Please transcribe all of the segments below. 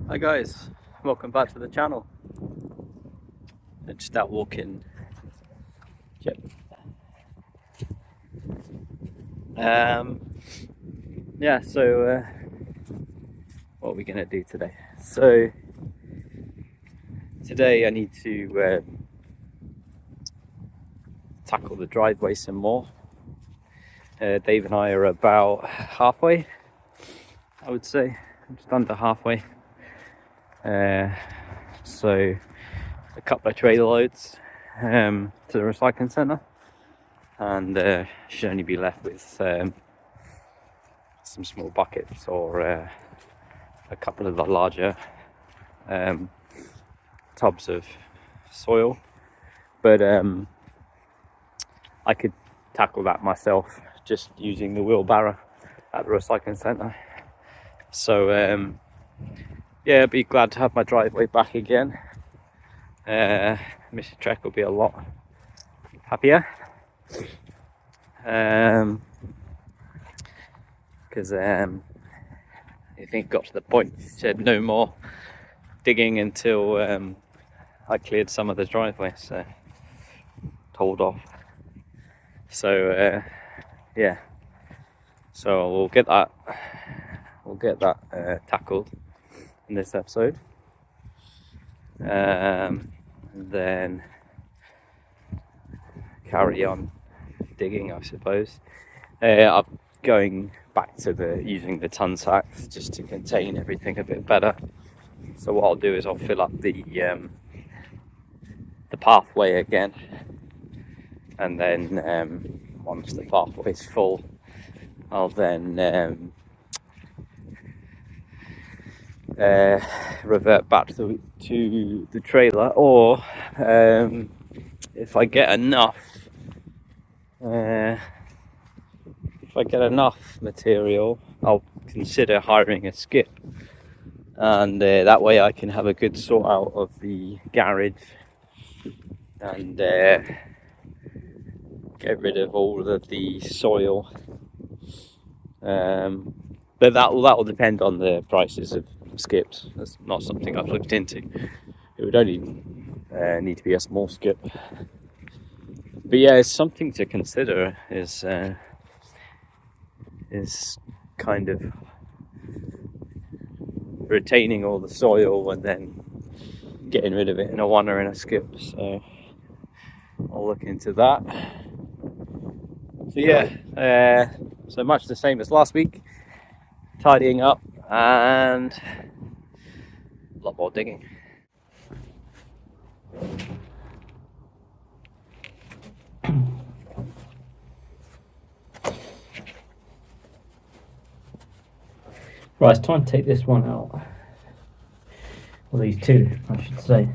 Hi guys, welcome back to the channel. I'm just out walking. Yep. Yeah, so what are we gonna do today? So today I need to tackle the driveway some more. Dave and I are about halfway, I would say, just under halfway. So a couple of trailer loads to the recycling centre, and should only be left with some small buckets or a couple of the larger tubs of soil. But I could tackle that myself just using the wheelbarrow at the recycling centre. So yeah, I'd be glad to have my driveway back again. Mr. Trek will be a lot happier. Because I think it got to the point he said no more digging until I cleared some of the driveway, so told off. So yeah, so we'll get that tackled in this episode, and then carry on digging, I suppose. I'm going back to using the ton sacks just to contain everything a bit better. So what I'll do is I'll fill up the pathway again, and then once the pathway is full, I'll then revert back to the trailer, or if I get enough material, I'll consider hiring a skip, and that way I can have a good sort out of the garage and get rid of all of the soil. But that will depend on the prices of skips. That's not something I've looked into. It would only need to be a small skip. But yeah, it's something to consider. Is kind of retaining all the soil and then getting rid of it in a one or in a skip. So I'll look into that. So yeah, so much the same as last week, tidying up and a lot more digging. Right, it's time to take this one out. Well, these two, I should say.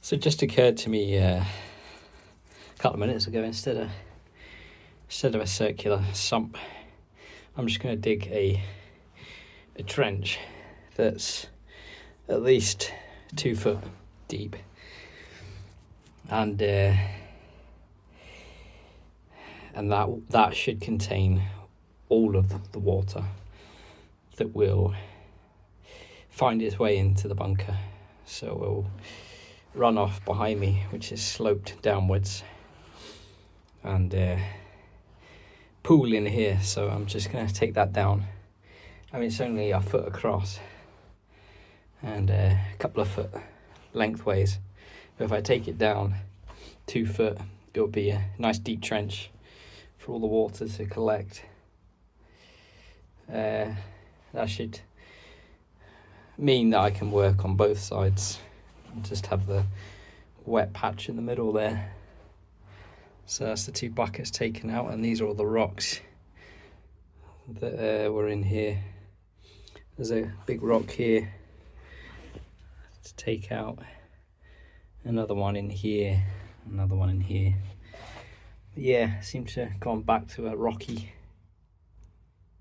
So it just occurred to me a couple of minutes ago, instead of a circular sump, I'm just going to dig a trench that's at least 2 foot deep, and that should contain all of the water that will find its way into the bunker. So it will run off behind me, which is sloped downwards, and pool in here. So I'm just going to take that down. I mean, it's only a foot across and a couple of foot lengthways. But if I take it down 2 foot, it'll be a nice deep trench for all the water to collect. That should mean that I can work on both sides and just have the wet patch in the middle there. So that's the 2 buckets taken out, and these are all the rocks that were in here. There's a big rock here to take out, another one in here, another one in here. But yeah, seems to have gone back to a rocky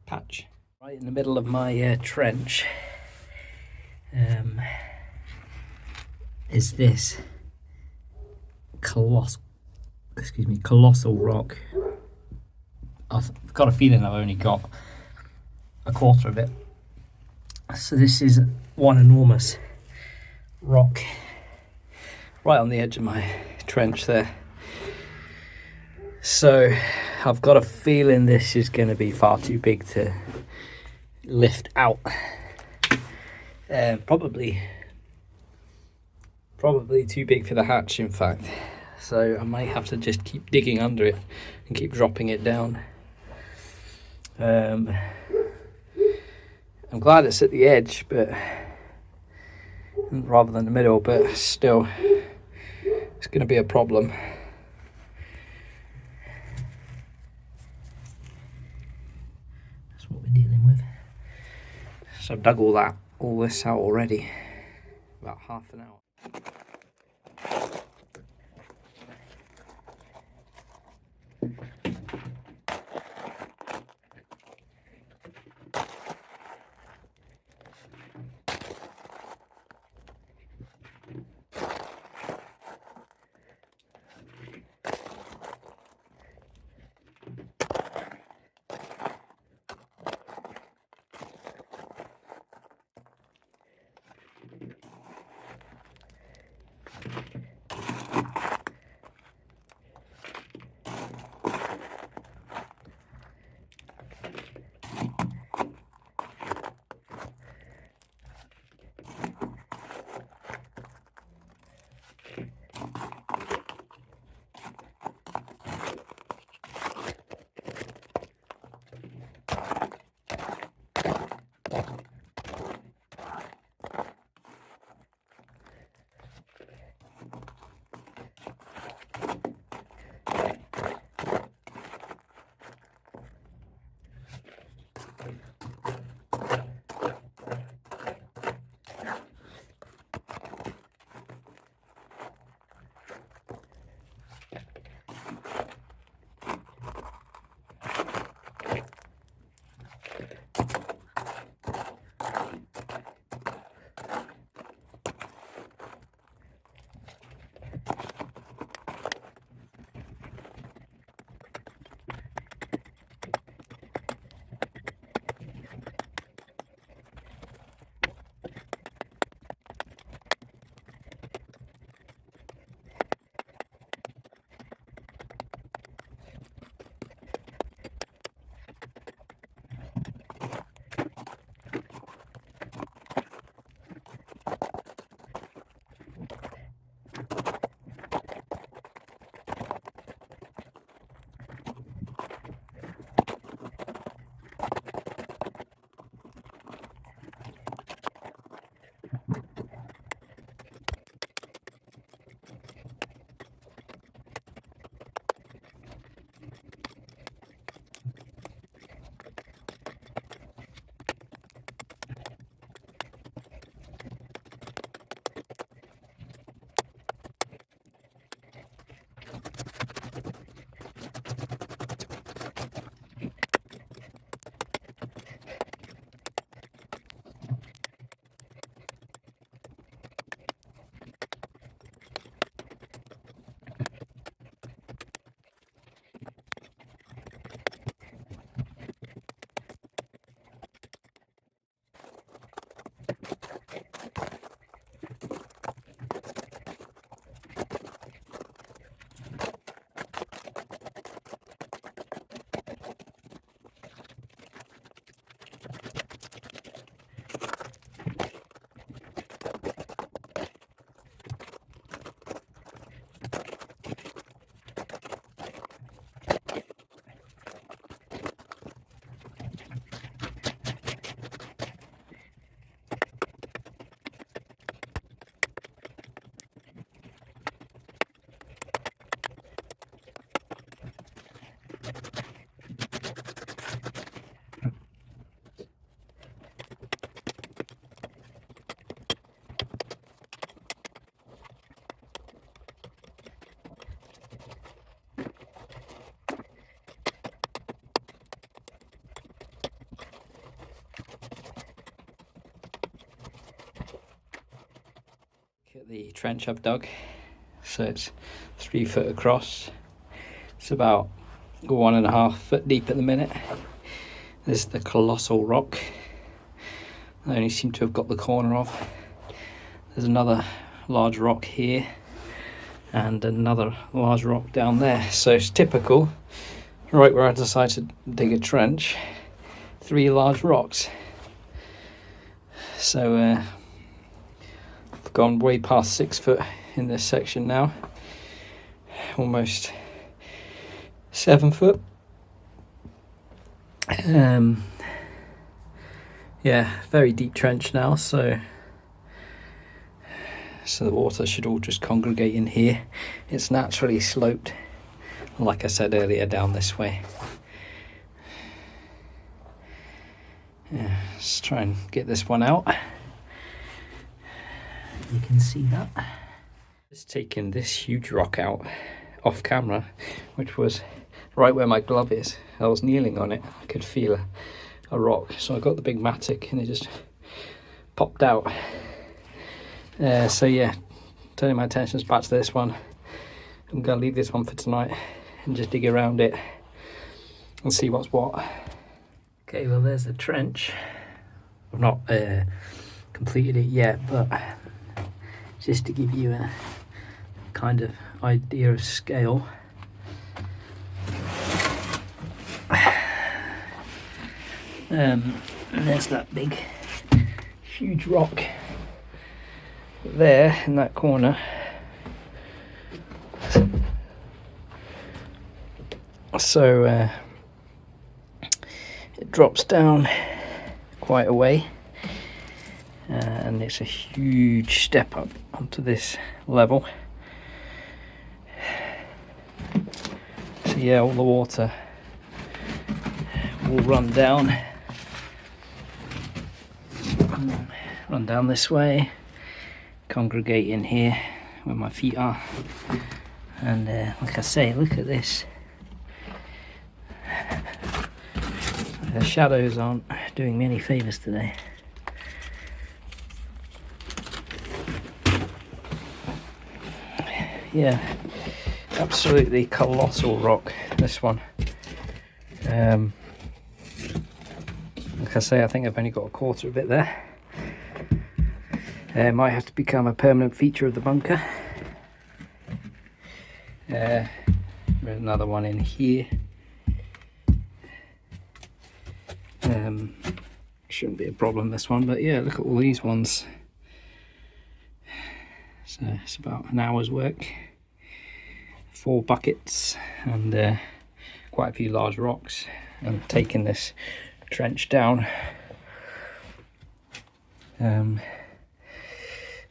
patch. Right in the middle of my trench is this colossal rock. I've got a feeling I've only got a quarter of it. So this is one enormous rock right on the edge of my trench there. So I've got a feeling this is going to be far too big to lift out. Probably too big for the hatch, in fact. So I might have to just keep digging under it and keep dropping it down. I'm glad it's at the edge, but rather than the middle, but still it's going to be a problem. That's what we're dealing with. So I've dug all this out already, about half an hour. the trench I've dug. So it's 3 foot across. It's about 1.5 foot deep at the minute. This is the colossal rock. I only seem to have got the corner of. There's another large rock here and another large rock down there. So it's typical, right where I decided to dig a trench, 3 large rocks. So I've gone way past 6 foot in this section now, almost 7 foot. Yeah, very deep trench now, so the water should all just congregate in here. It's naturally sloped, like I said earlier, down this way. Yeah, let's try and get this one out. You can see that. Just taking this huge rock out off camera, which was right where my glove is. I was kneeling on it. I could feel a rock, so I got the big mattock and it just popped out. So yeah, turning my attentions back to this one. I'm gonna leave this one for tonight and just dig around it and see what's what. Okay, well there's the trench. I've not completed it yet, but just to give you a kind of idea of scale. And there's that big, huge rock there in that corner. So it drops down quite a way, and it's a huge step up onto this level. So yeah, all the water will run down this way, congregate in here where my feet are, and like I say, look at this. The shadows aren't doing me any favours today. Yeah, absolutely colossal rock, this one. Like I say, I think I've only got a quarter of it there. Might have to become a permanent feature of the bunker. There's another one in here. Shouldn't be a problem, this one, but yeah, look at all these ones. So it's about an hour's work, 4 buckets, and quite a few large rocks, and taking this trench down a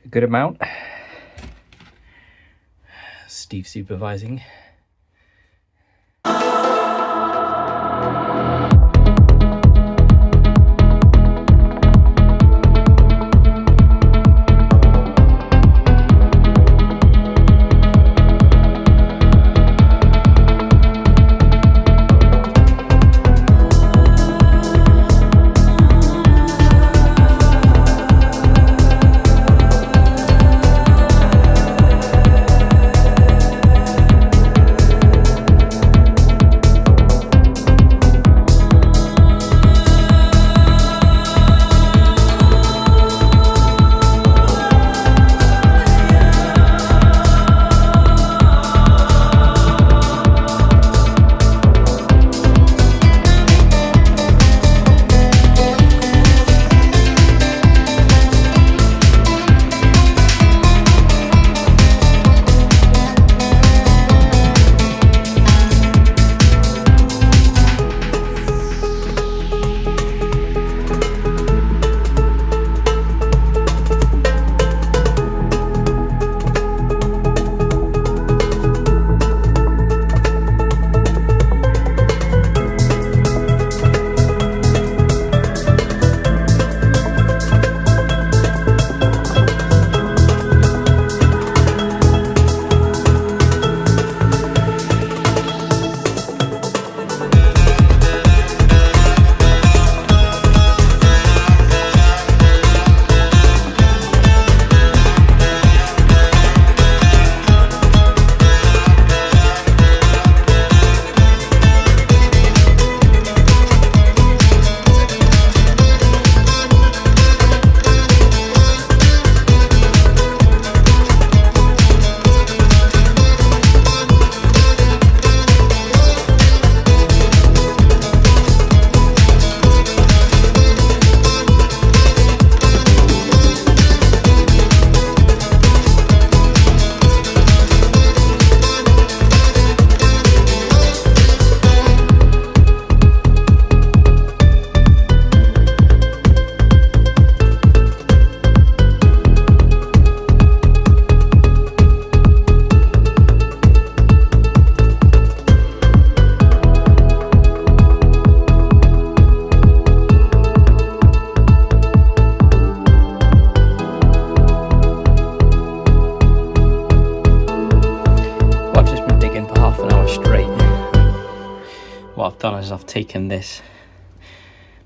good amount. Steve supervising. what I've done is I've taken this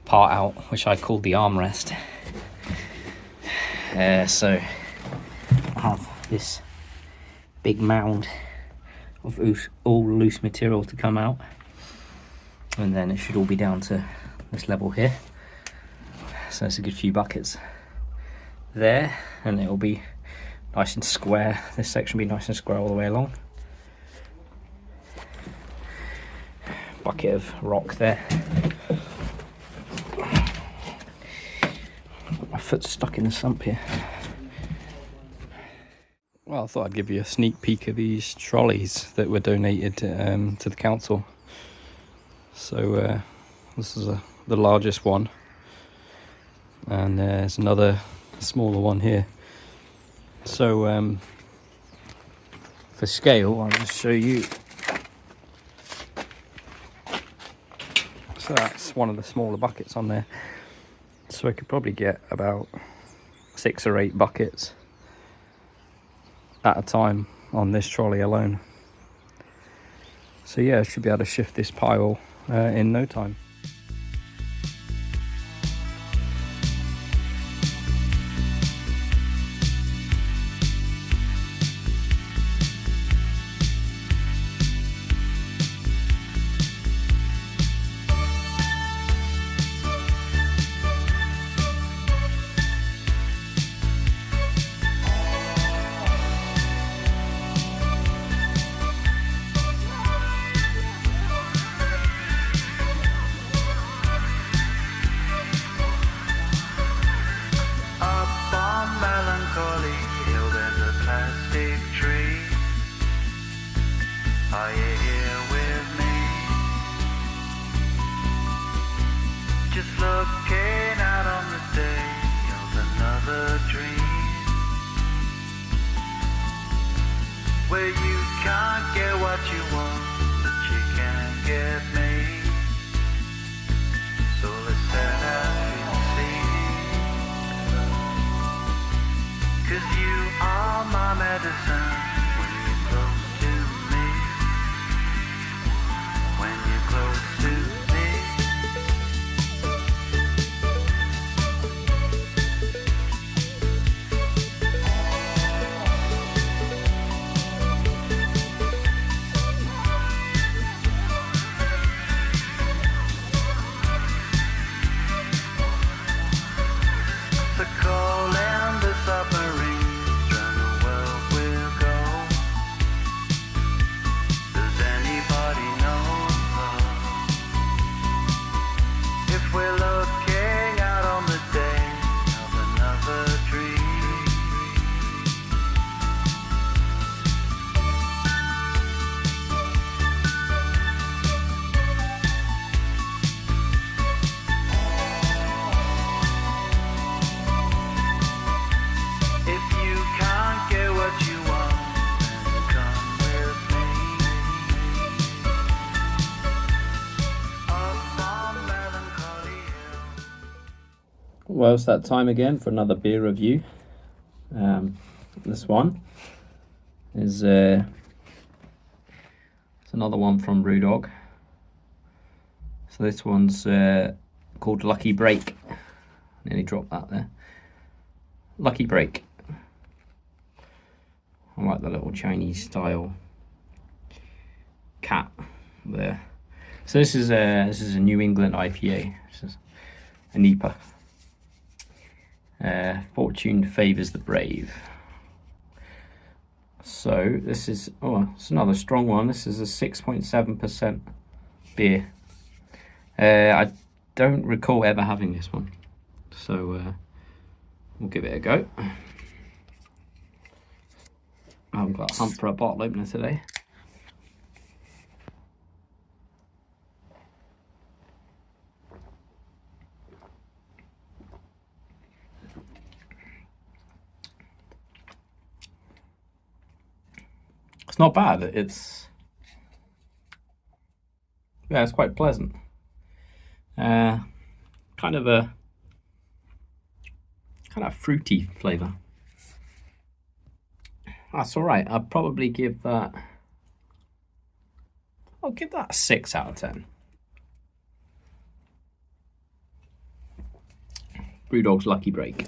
part out, which I call the armrest. So I have this big mound of all loose material to come out, and then it should all be down to this level here. So it's a good few buckets there, and it'll be nice and square. This section will be nice and square all the way along. Bucket of rock there. My foot's stuck in the sump here. Well, I thought I'd give you a sneak peek of these trolleys that were donated to the council. So this is the largest one, and there's another smaller one here. So for scale, I'll just show you. So that's one of the smaller buckets on there. So I could probably get about 6 or 8 buckets at a time on this trolley alone. So yeah, I should be able to shift this pile in no time. Are you here with me? Just looking out on the day of another dream, where you can't get what you want, but you can get me. So let's set out and see, 'cause you are my medicine. Well, it's that time again for another beer review. This one is it's another one from Brewdog. So this one's called Lucky Break. Nearly dropped that there. Lucky Break. I like the little Chinese style cat there. So this is a New England IPA. This is a NEPA. Fortune favours the brave. So this is, it's another strong one. This is a 6.7% beer. I don't recall ever having this one, so we'll give it a go. I haven't got a hump for a bottle opener today. It's not bad. It's quite pleasant. Kind of a fruity flavour. That's all right. I'll probably give that. I'll give that a 6 out of 10. Brewdog's Lucky Break.